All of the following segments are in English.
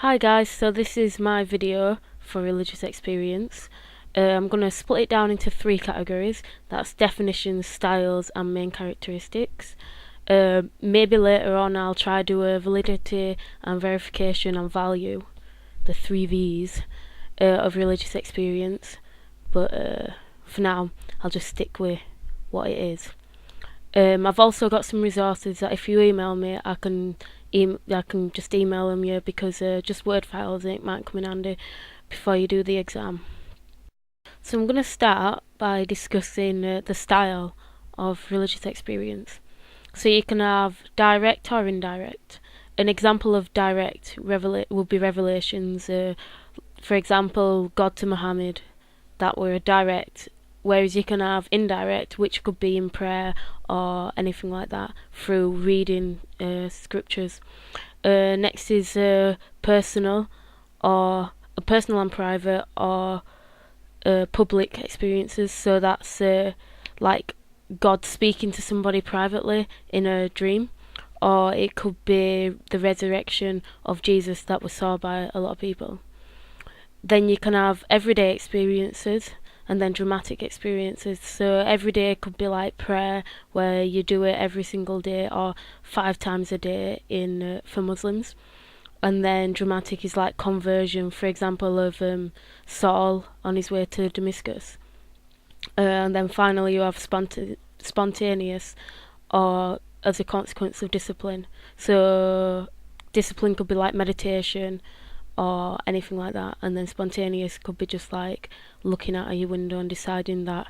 Hi guys, so this is my video for religious experience. I'm going to split it down into three categories. That's definitions, styles and main characteristics. Maybe later on I'll try do a validity and verification and value, the three V's of religious experience. But for now I'll just stick with what it is. I've also got some resources that if you email me, I can just email them you because just Word files it might come in handy before you do the exam. So I'm going to start by discussing the style of religious experience. So you can have direct or indirect. An example of direct would be revelations. For example, God to Muhammad, that were direct. Whereas you can have indirect, which could be in prayer or anything like that through reading scriptures. Next is personal and private or public experiences. So that's like God speaking to somebody privately in a dream, or it could be the resurrection of Jesus that was saw by a lot of people. Then you can have everyday experiences and then dramatic experiences. So every day could be like prayer, where you do it every single day or 5 times a day in for Muslims. And then dramatic is like conversion, for example, of Saul on his way to Damascus. And then finally you have spontaneous, or as a consequence of discipline. So discipline could be like meditation or anything like that, and then spontaneous could be just like looking out of your window and deciding that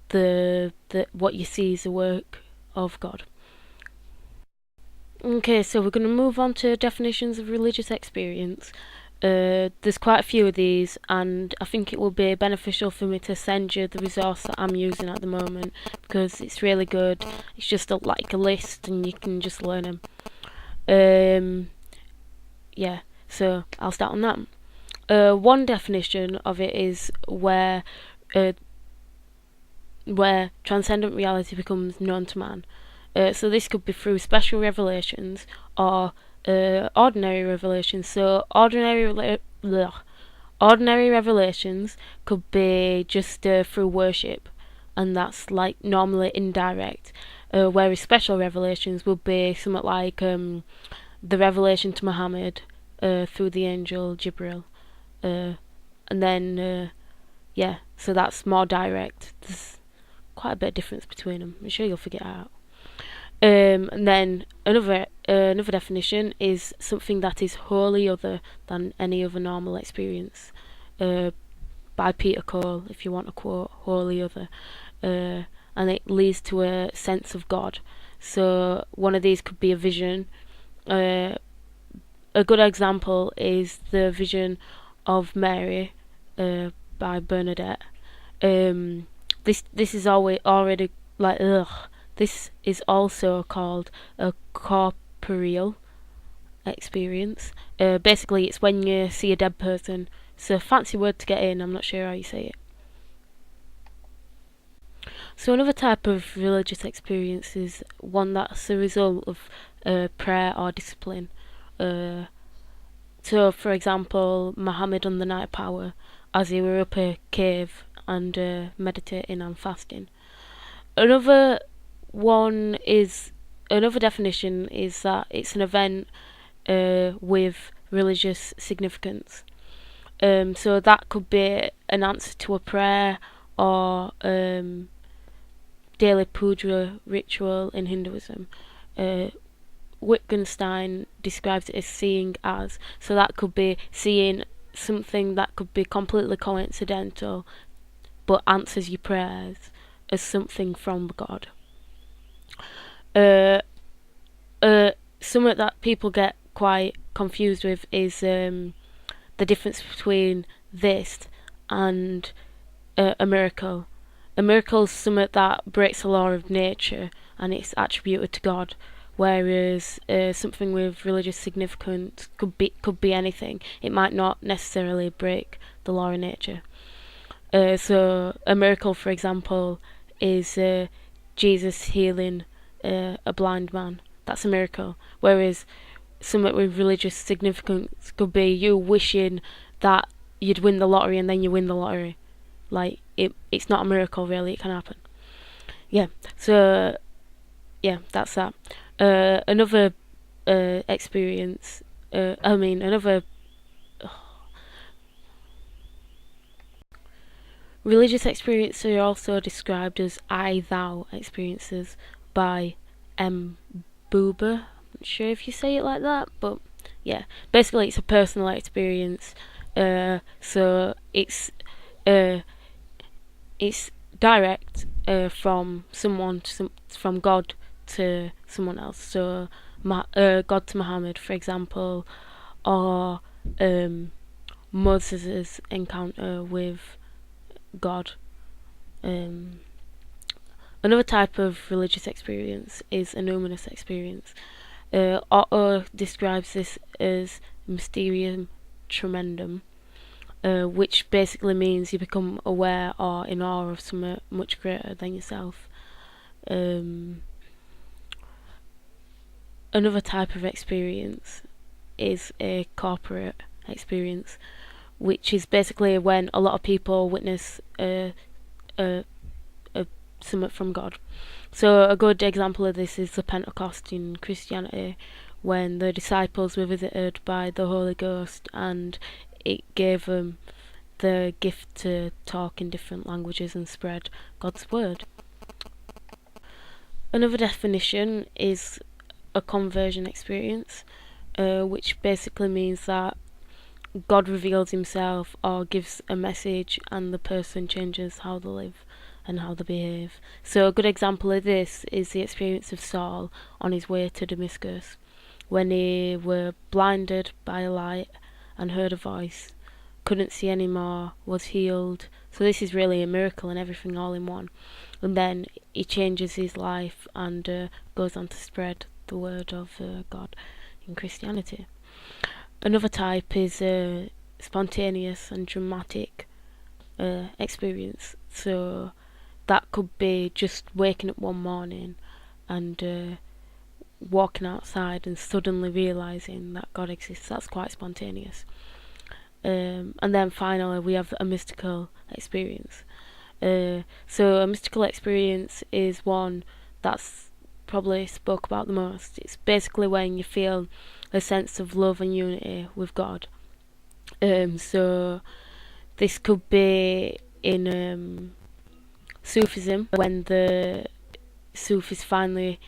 the what you see is the work of God. Okay, so we're going to move on to definitions of religious experience. There's quite a few of these, and I think it will be beneficial for me to send you the resource that I'm using at the moment because it's really good. It's just like a list, and you can just learn them. Yeah. So I'll start on that. One definition of it is where transcendent reality becomes known to man. So this could be through special revelations or ordinary revelations. So ordinary revelations could be just through worship, and that's like normally indirect. Whereas special revelations would be something like the revelation to Muhammad through the angel Jibril, and then so that's more direct. There's quite a bit of difference between them. I'm sure you'll figure it out. And then another definition is something that is wholly other than any other normal experience. By Peter Cole, if you want to quote, wholly other, and it leads to a sense of God. So one of these could be a vision. A good example is the vision of Mary by Bernadette. This is already like This is also called a corporeal experience. Basically, it's when you see a dead person. It's a fancy word to get in. I'm not sure how you say it. So another type of religious experience is one that's a result of prayer or discipline. So, for example, Muhammad on the night of power, as he were up a cave and meditating and fasting. Another definition is that it's an event with religious significance. So that could be an answer to a prayer or daily puja ritual in Hinduism. Wittgenstein describes it as seeing as. So that could be seeing something that could be completely coincidental but answers your prayers as something from God. Something that people get quite confused with is the difference between this and a miracle. A miracle is something that breaks the law of nature and it's attributed to God, whereas something with religious significance could be anything. It might not necessarily break the law of nature. So a miracle, for example, is Jesus healing a blind man. That's a miracle. Whereas something with religious significance could be you wishing that you'd win the lottery and then you win the lottery. Like, it's not a miracle, really, it can happen. Yeah, so, yeah, that's that. Another experience, another religious experiences are also described as I-thou experiences by M. Buber. I'm not sure if you say it like that, but yeah, basically it's a personal experience. So it's direct from someone from God to someone else. So God to Muhammad, for example, or Moses' encounter with God. Another type of religious experience is a numinous experience. Otto describes this as mysterium tremendum, which basically means you become aware or in awe of something much greater than yourself. Another type of experience is a corporate experience, which is basically when a lot of people witness something from God. So a good example of this is the Pentecost in Christianity, when the disciples were visited by the Holy Ghost and it gave them the gift to talk in different languages and spread God's word. Another definition is a conversion experience, which basically means that God reveals himself or gives a message and the person changes how they live and how they behave. So a good example of this is the experience of Saul on his way to Damascus, when he were blinded by a light and heard a voice, couldn't see anymore, was healed. So this is really a miracle and everything all in one. And then he changes his life and goes on to spread the word of God in Christianity. Another type is spontaneous and dramatic experience. So that could be just waking up one morning and walking outside and suddenly realising that God exists. That's quite spontaneous. And then finally we have a mystical experience. So a mystical experience is one that's probably spoke about the most. It's basically when you feel a sense of love and unity with God. So this could be in Sufism, when the Sufis finally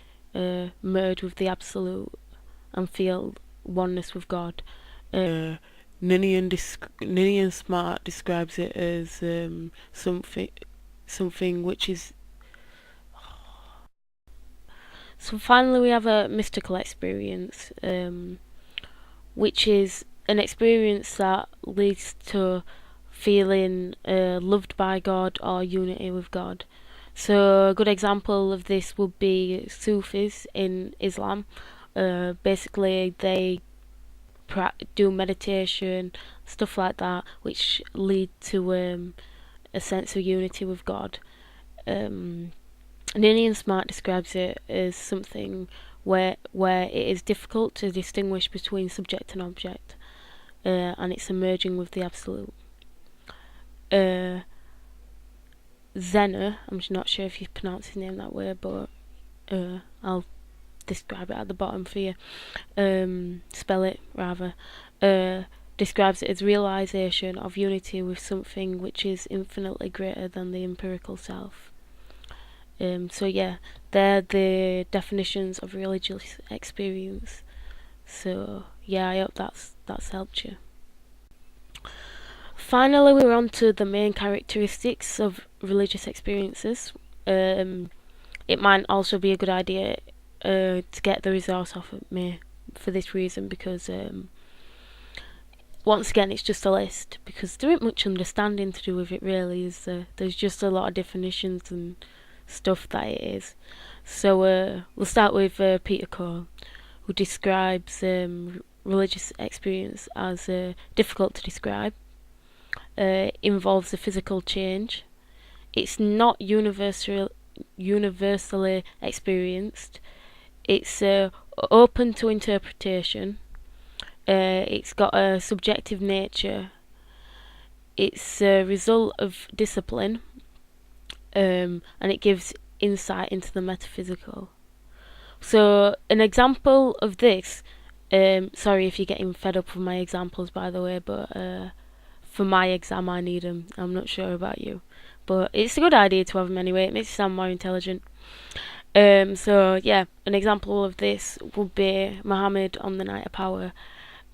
merge with the Absolute and feel oneness with God. Ninian Smart describes it as something which is. So finally we have a mystical experience, which is an experience that leads to feeling loved by God or unity with God. So a good example of this would be Sufis in Islam. Basically they do meditation, stuff like that, which lead to a sense of unity with God. Ninian Smart describes it as something where it is difficult to distinguish between subject and object, and it's emerging with the absolute. Zener, I'm not sure if you pronounce his name that way, but I'll describe it at the bottom for you. Spell it rather. Describes it as realization of unity with something which is infinitely greater than the empirical self. So yeah, they're the definitions of religious experience. So yeah, I hope that's helped you. Finally, we're on to the main characteristics of religious experiences. It might also be a good idea to get the resource off of me for this reason, because once again it's just a list, because there isn't much understanding to do with it really, is there? There's just a lot of definitions and stuff that it is. So we'll start with Peter Cole, who describes religious experience as difficult to describe. Involves a physical change. It's not universally experienced. It's open to interpretation. It's got a subjective nature. It's a result of discipline, and it gives insight into the metaphysical. So, an example of this. Sorry if you're getting fed up with my examples, by the way, but for my exam I need them. I'm not sure about you, but it's a good idea to have them anyway. It makes you sound more intelligent. So yeah, an example of this would be Muhammad on the night of power.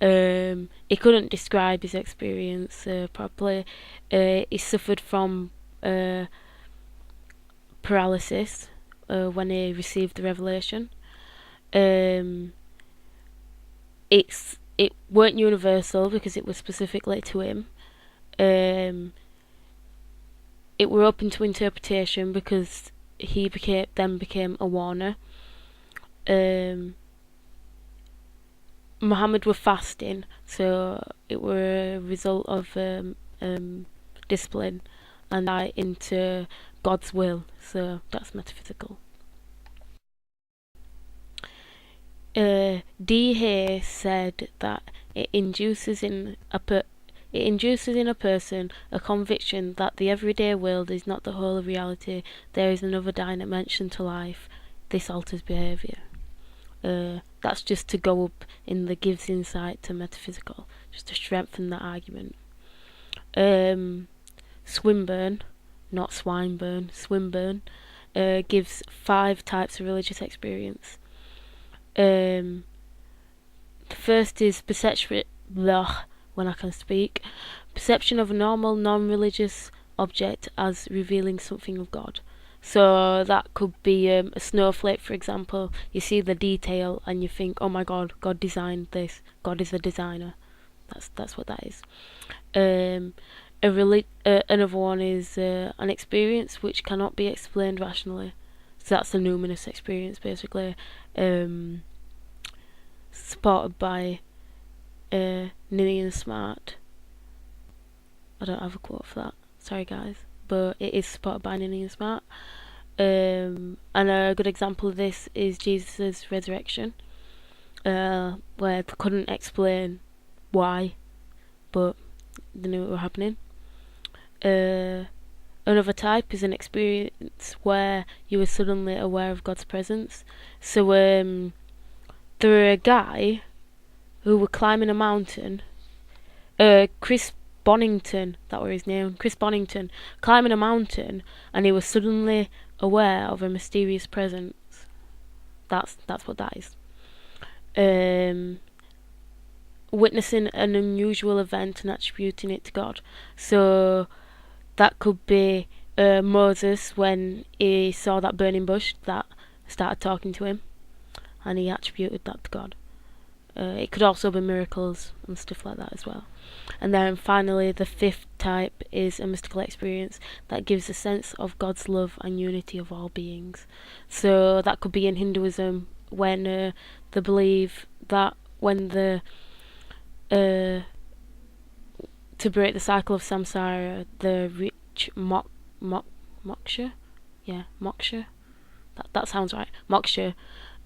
He couldn't describe his experience properly. He suffered from paralysis when he received the revelation. Um, it weren't universal because it was specifically to him. Um, it were open to interpretation because he became a warner. Um, Muhammad were fasting, so it were a result of discipline and I into God's will. So that's metaphysical. D. Hay said that it induces in a person a conviction that the everyday world is not the whole of reality. There is another dimension to life. This alters behaviour. That's just to go up in the gives insight to metaphysical, just to strengthen that argument. Swinburne, not Swinburne, Swinburne, gives 5 types of religious experience. The first is perception. When I can speak, perception of a normal, non-religious object as revealing something of God. So that could be a snowflake, for example. You see the detail and you think, "Oh my God, God designed this. God is a designer." That's what that is. Another one is an experience which cannot be explained rationally. So that's the numinous experience, basically, supported by Ninian Smart. I don't have a quote for that. Sorry, guys, but it is supported by Ninian Smart. And a good example of this is Jesus' resurrection, where they couldn't explain why, but they knew it was happening. Another type is an experience where you are suddenly aware of God's presence. So there were a guy who were climbing a mountain. Chris Bonington, that were his name. Chris Bonington, climbing a mountain, and he was suddenly aware of a mysterious presence. That's what that is. Witnessing an unusual event and attributing it to God. So that could be Moses when he saw that burning bush that started talking to him, and he attributed that to God. It could also be miracles and stuff like that as well. And then finally, the 5th type is a mystical experience that gives a sense of God's love and unity of all beings. So that could be in Hinduism when they believe that when to break the cycle of samsara, they reach moksha. Yeah, moksha. That sounds right. Moksha,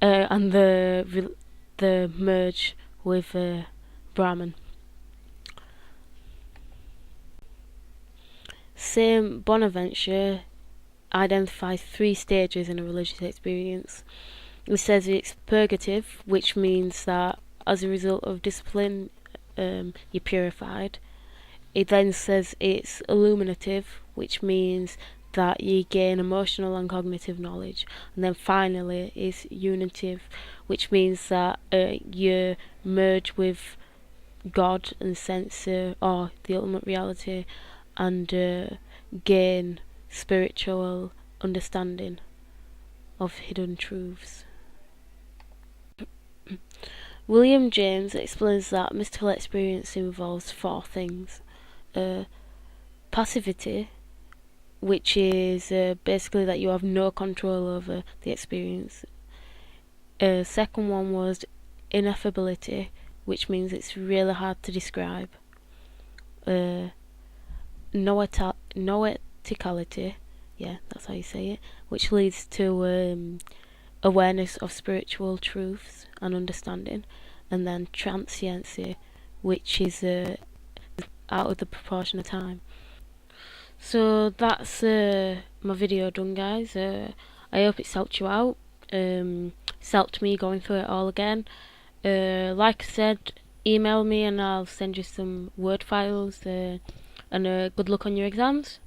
and the merge with Brahman. Saint Bonaventure identifies 3 stages in a religious experience. He says it's purgative, which means that as a result of discipline, you're purified. He then says it's illuminative, which means that you gain emotional and cognitive knowledge. And then finally is unitive, which means that you merge with God and sense or the ultimate reality, and gain spiritual understanding of hidden truths. William James explains that mystical experience involves 4 things. Passivity, which is basically that you have no control over the experience. Second one was ineffability, which means it's really hard to describe. Noeticality, yeah, that's how you say it, which leads to awareness of spiritual truths and understanding. and then transiency, which is out of the proportion of time. So that's my video done, guys. I hope it's helped you out. It's helped me going through it all again. Like I said, email me and I'll send you some Word files. And good luck on your exams.